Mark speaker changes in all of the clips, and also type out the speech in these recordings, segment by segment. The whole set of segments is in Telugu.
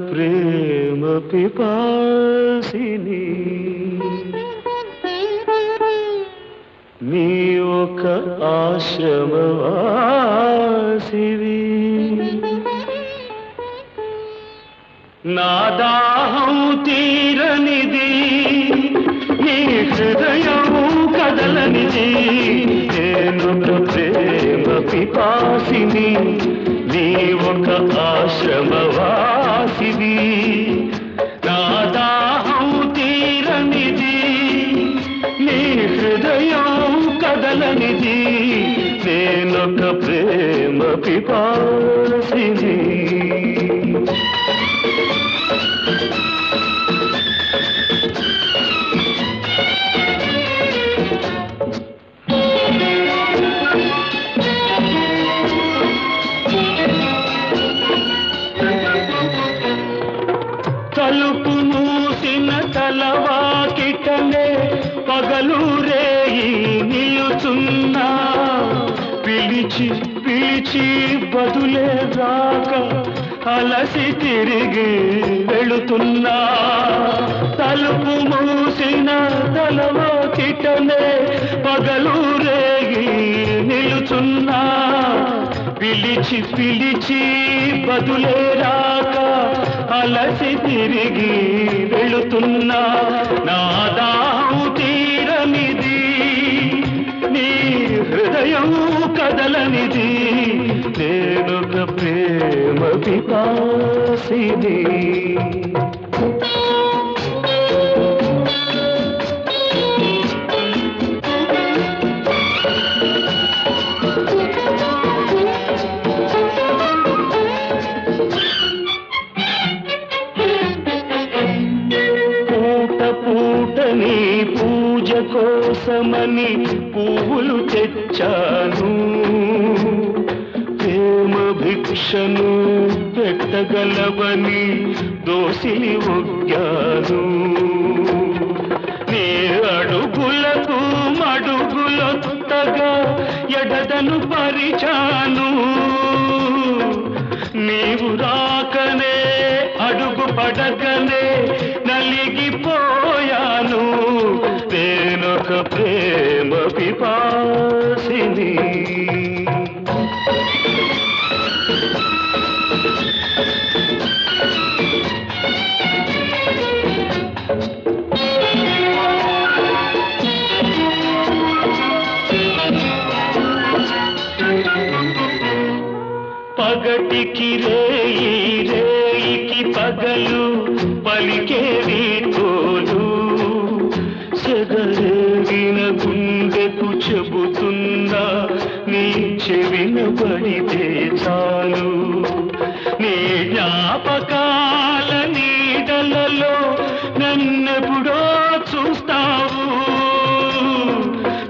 Speaker 1: ప్రేమ పిపాసిని నీ ఒక ఆశ్రమవాసివి నా దాహం తీరనిది నీ హృదయం కదలనిది నేనొక ప్రేమ పిపాసిని నీ ఒక ఆశ్రమవాసివి నా దాహం తీరనిది నీ హృదయం కదలనిది నేనొక ప్రేమ పిపాసిని తలుపు మూసిన తలవాకిటనే పగలు రేయి నిలుచున్నా పిలిచి పిలిచి బదులే రాక అలసి తిరిగి వెళుతున్నా తలుపు మూసిన తలవాకిటనే పగలు రేయి నిలుచున్నా పిలిచి పిలిచి బదులే రాక అలసి తిరిగి వెళుతున్నా నా దాహం తీరనిది నీ హృదయం కదలనిది నేనొక ప్రేమ పిపాసిని పూటని పూజ కోసమని పువ్వులు తెచ్చాను ప్రేమ భిక్షను పెట్టగలవని దోసిలి ఒగ్గాను నీ అడుగులకు మడుగులొత్తగా ఎడదను పరిచాను నీవు రాకనే అడుగు పడకనే నలిగిపోయాను నేనొక ప్రేమ పిపాసిని పగటికి రేయి రేయికి పగలు పలికేవి తోలు సెగరేగిన గుండెకు చెబుతున్నా నీ చెవిన పడితే చాలు నీ జ్ఞాపకాల నీడలలో నన్నెప్పుడో చూస్తావు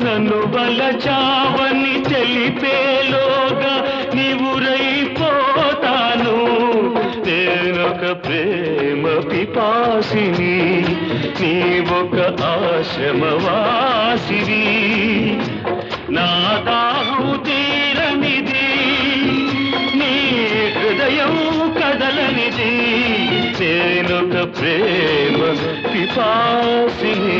Speaker 1: నన్ను వలచావని తెలిపేలోగా నీవురైపోతాను నేనొక ప్రేమ పిపాసిని నీ ఒక ఆశ్రమవాసివి నా దాహం తీరనిది నీ హృదయం కదలనిది నేనొక ప్రేమ పిపాసిని